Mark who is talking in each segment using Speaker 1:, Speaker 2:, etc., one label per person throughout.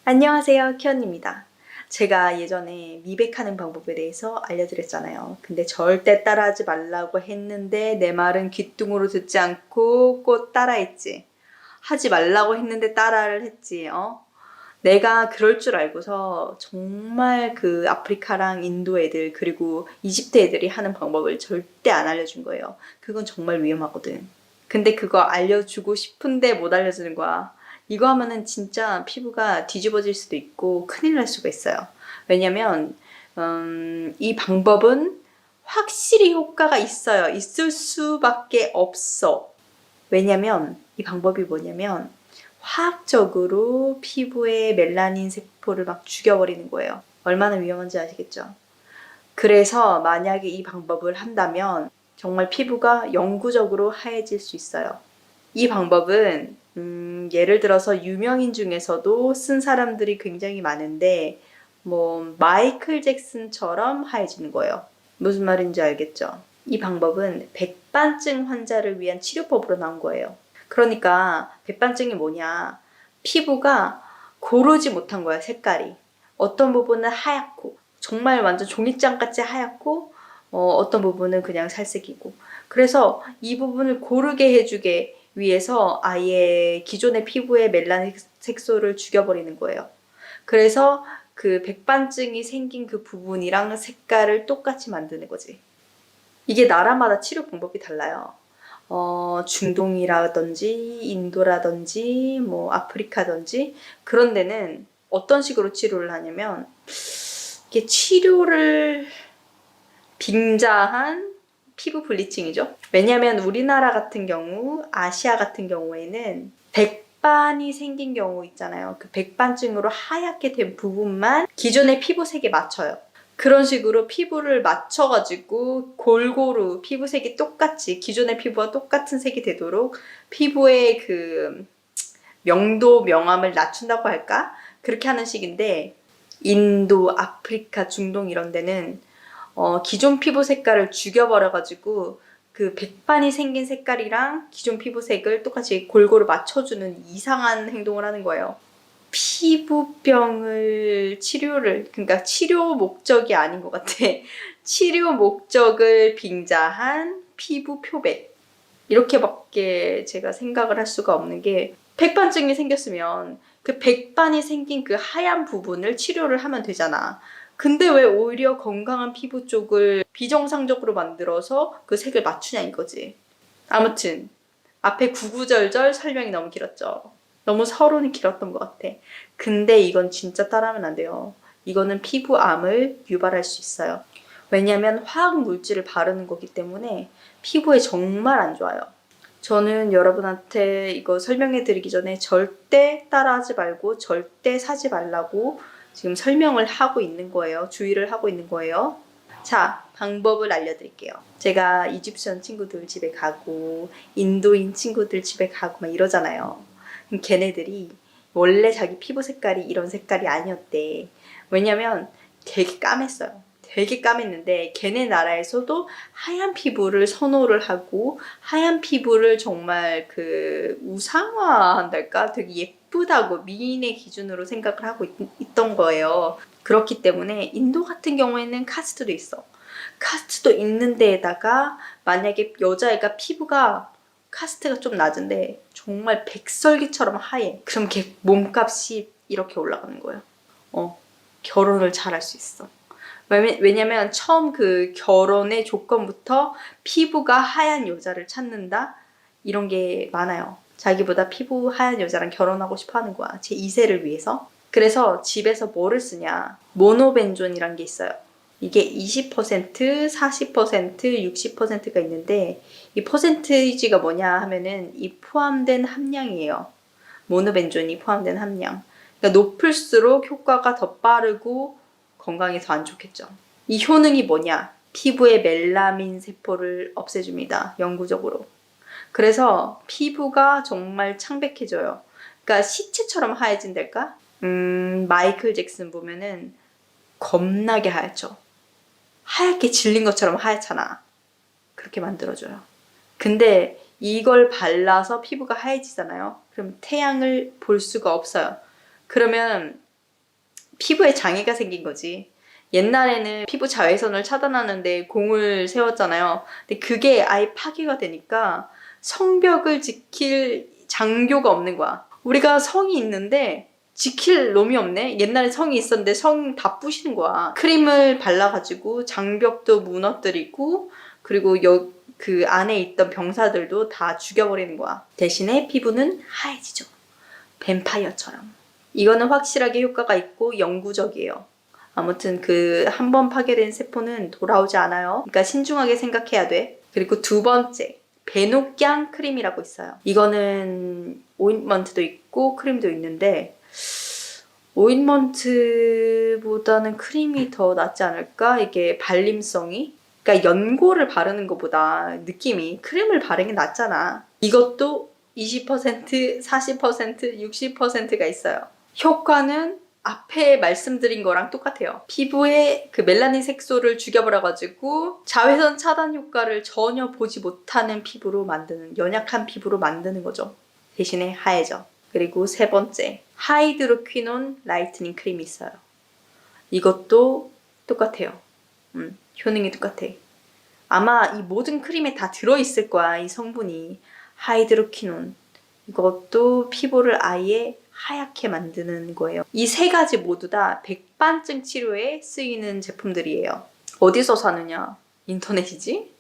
Speaker 1: 안녕하세요, 키언입니다. 제가 예전에 미백하는 방법에 대해서 알려드렸잖아요. 근데 절대 따라하지 말라고 했는데 내 말은 귀뚱으로 듣지 않고 꼭 따라했지. 하지 말라고 했는데 따라를 했지. 내가 그럴 줄 알고서 정말 그 아프리카랑 인도 애들 그리고 이집트 애들이 하는 방법을 절대 안 알려준 거예요. 그건 정말 위험하거든. 근데 그거 알려주고 싶은데 못 알려주는 거야. 이거 하면은 진짜 피부가 뒤집어질 수도 있고 큰일 날 수가 있어요. 왜냐면 이 방법은 확실히 효과가 있어요. 있을 수밖에 없어. 왜냐면 이 방법이 뭐냐면 화학적으로 피부의 멜라닌 세포를 막 죽여버리는 거예요. 얼마나 위험한지 아시겠죠? 그래서 만약에 이 방법을 한다면 정말 피부가 영구적으로 하얘질 수 있어요. 이 방법은 예를 들어서 유명인 중에서도 쓴 사람들이 굉장히 많은데 마이클 잭슨처럼 하얘지는 거예요. 무슨 말인지 알겠죠? 이 방법은 백반증 환자를 위한 치료법으로 나온 거예요. 그러니까 백반증이 뭐냐? 피부가 고르지 못한 거야, 색깔이. 어떤 부분은 하얗고 정말 완전 종이장같이 하얗고 어떤 부분은 그냥 살색이고. 그래서 이 부분을 고르게 해주게 위해서 아예 기존의 피부의 멜라닌 색소를 죽여버리는 거예요. 그래서 그 백반증이 생긴 그 부분이랑 색깔을 똑같이 만드는 거지. 이게 나라마다 치료 방법이 달라요. 중동이라든지 인도라든지 아프리카든지 그런 데는 어떤 식으로 치료를 하냐면 이게 치료를 빙자한 피부 블리칭이죠. 왜냐면 우리나라 같은 경우, 아시아 같은 경우에는 백반이 생긴 경우 있잖아요. 그 백반증으로 하얗게 된 부분만 기존의 피부색에 맞춰요. 그런 식으로 피부를 맞춰가지고 골고루 피부색이 똑같이 기존의 피부와 똑같은 색이 되도록 피부의 그 명도 명암을 낮춘다고 할까? 그렇게 하는 식인데 인도, 아프리카, 중동 이런 데는 기존 피부 색깔을 죽여버려가지고 그 백반이 생긴 색깔이랑 기존 피부색을 똑같이 골고루 맞춰주는 이상한 행동을 하는 거예요. 피부병을 그러니까 치료 목적이 아닌 것 같아. 치료 목적을 빙자한 피부 표백. 이렇게밖에 제가 생각을 할 수가 없는 게 백반증이 생겼으면 그 백반이 생긴 그 하얀 부분을 치료를 하면 되잖아. 근데 왜 오히려 건강한 피부 쪽을 비정상적으로 만들어서 그 색을 맞추냐 이거지. 아무튼 앞에 구구절절 설명이 너무 길었죠. 너무 서론이 길었던 것 같아. 근데 이건 진짜 따라하면 안 돼요. 이거는 피부암을 유발할 수 있어요. 왜냐면 화학 물질을 바르는 거기 때문에 피부에 정말 안 좋아요. 저는 여러분한테 이거 설명해 드리기 전에 절대 따라하지 말고 절대 사지 말라고 지금 설명을 하고 있는 거예요. 주의를 하고 있는 거예요. 자, 방법을 알려드릴게요. 제가 이집션 친구들 집에 가고 인도인 친구들 집에 가고 막 이러잖아요. 그럼 걔네들이 원래 자기 피부 색깔이 이런 색깔이 아니었대. 왜냐면 되게 까맸어요. 되게 까맸는데 걔네 나라에서도 하얀 피부를 선호를 하고 하얀 피부를 정말 그 우상화한달까? 되게 예쁘다고 미인의 기준으로 생각을 하고 있던 거예요. 그렇기 때문에 인도 같은 경우에는 카스트도 있어. 카스트도 있는 데에다가 만약에 여자애가 피부가 카스트가 좀 낮은데 정말 백설기처럼 하얘. 그럼 걔 몸값이 이렇게 올라가는 거예요. 결혼을 잘할 수 있어. 왜냐면 처음 그 결혼의 조건부터 피부가 하얀 여자를 찾는다? 이런 게 많아요. 자기보다 피부 하얀 여자랑 결혼하고 싶어 하는 거야. 제 2세를 위해서. 그래서 집에서 뭐를 쓰냐. 모노벤존이란 게 있어요. 이게 20%, 40%, 60%가 있는데 이 퍼센티지가 뭐냐 하면은 이 포함된 함량이에요. 모노벤존이 포함된 함량. 그러니까 높을수록 효과가 더 빠르고 건강에 더 안 좋겠죠. 이 효능이 뭐냐? 피부의 멜라민 세포를 없애줍니다. 영구적으로. 그래서 피부가 정말 창백해져요. 그러니까 시체처럼 하얘진달까? 마이클 잭슨 보면은 겁나게 하얗죠. 하얗게 질린 것처럼 하얗잖아. 그렇게 만들어줘요. 근데 이걸 발라서 피부가 하얘지잖아요. 그럼 태양을 볼 수가 없어요. 그러면 피부에 장애가 생긴 거지. 옛날에는 피부 자외선을 차단하는데 공을 세웠잖아요. 근데 그게 아예 파괴가 되니까 성벽을 지킬 장교가 없는 거야. 우리가 성이 있는데 지킬 놈이 없네? 옛날에 성이 있었는데 성 다 부시는 거야. 크림을 발라가지고 장벽도 무너뜨리고 그리고 그 안에 있던 병사들도 다 죽여버리는 거야. 대신에 피부는 하얘지죠. 뱀파이어처럼. 이거는 확실하게 효과가 있고 영구적이에요. 아무튼 그 한 번 파괴된 세포는 돌아오지 않아요. 그러니까 신중하게 생각해야 돼. 그리고 두 번째, 베누깡 크림이라고 있어요. 이거는 오인먼트도 있고 크림도 있는데 오인먼트보다는 크림이 더 낫지 않을까? 이게 발림성이. 그러니까 연고를 바르는 것보다 느낌이 크림을 바르는 게 낫잖아. 이것도 20%, 40%, 60%가 있어요. 효과는 앞에 말씀드린 거랑 똑같아요. 피부에 그 멜라닌 색소를 죽여버려가지고 자외선 차단 효과를 전혀 보지 못하는 피부로 만드는, 연약한 피부로 만드는 거죠. 대신에 하얘져. 그리고 세 번째, 하이드로퀴논 라이트닝 크림이 있어요. 이것도 똑같아요. 효능이 똑같아. 아마 이 모든 크림에 다 들어있을 거야, 이 성분이. 하이드로퀴논. 이것도 피부를 아예 하얗게 만드는 거예요. 이 세 가지 모두 다 백반증 치료에 쓰이는 제품들이에요. 어디서 사느냐? 인터넷이지?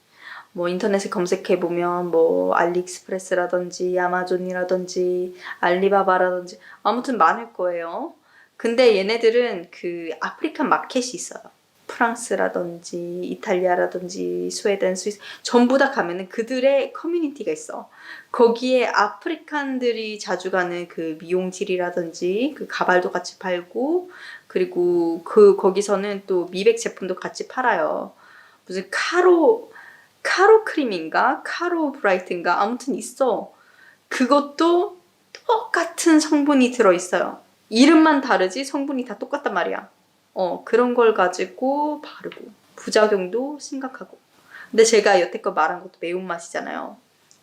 Speaker 1: 뭐 인터넷에 검색해보면 뭐 알리익스프레스라든지 아마존이라든지 알리바바라든지 아무튼 많을 거예요. 근데 얘네들은 그 아프리칸 마켓이 있어요. 프랑스라든지 이탈리아라든지 스웨덴, 스위스 전부 다 가면은 그들의 커뮤니티가 있어. 거기에 아프리칸들이 자주 가는 그 미용실이라든지 그 가발도 같이 팔고 그리고 거기서는 또 미백 제품도 같이 팔아요. 무슨 카로 크림인가? 카로 브라이트인가? 아무튼 있어. 그것도 똑같은 성분이 들어있어요. 이름만 다르지 성분이 다 똑같단 말이야. 그런 걸 가지고 바르고 부작용도 심각하고. 근데 제가 여태껏 말한 것도 매운맛이잖아요.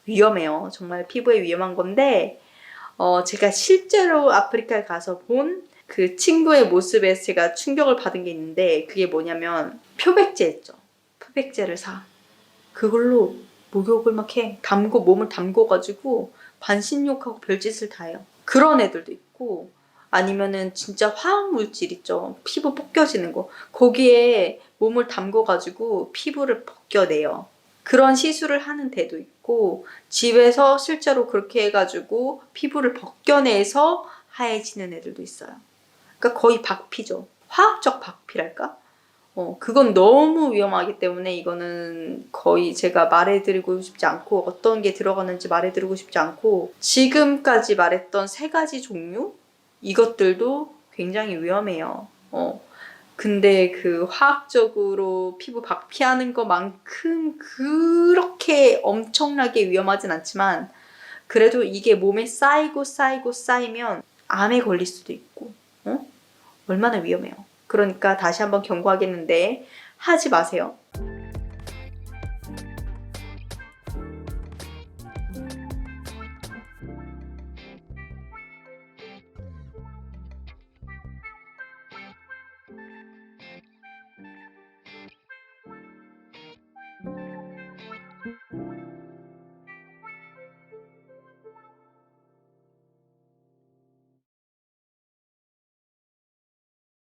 Speaker 1: 위험해요. 정말 피부에 위험한 건데 제가 실제로 아프리카에 가서 본 그 친구의 모습에 제가 충격을 받은 게 있는데 그게 뭐냐면 표백제 있죠. 표백제를 사. 그걸로 목욕을 막 해. 몸을 담궈가지고 반신욕하고 별짓을 다 해요. 그런 애들도 있고 아니면은 진짜 화학물질 있죠. 피부 벗겨지는 거. 거기에 몸을 담궈가지고 피부를 벗겨내요. 그런 시술을 하는 데도 있고 집에서 실제로 그렇게 해가지고 피부를 벗겨내서 하얘지는 애들도 있어요. 그러니까 거의 박피죠. 화학적 박피랄까? 그건 너무 위험하기 때문에 이거는 거의 제가 말해드리고 싶지 않고 어떤 게 들어가는지 말해드리고 싶지 않고 지금까지 말했던 세 가지 종류? 이것들도 굉장히 위험해요. 근데 그 화학적으로 피부 박피하는 것만큼 그렇게 엄청나게 위험하진 않지만 그래도 이게 몸에 쌓이면 암에 걸릴 수도 있고 얼마나 위험해요. 그러니까 다시 한번 경고하겠는데 하지 마세요.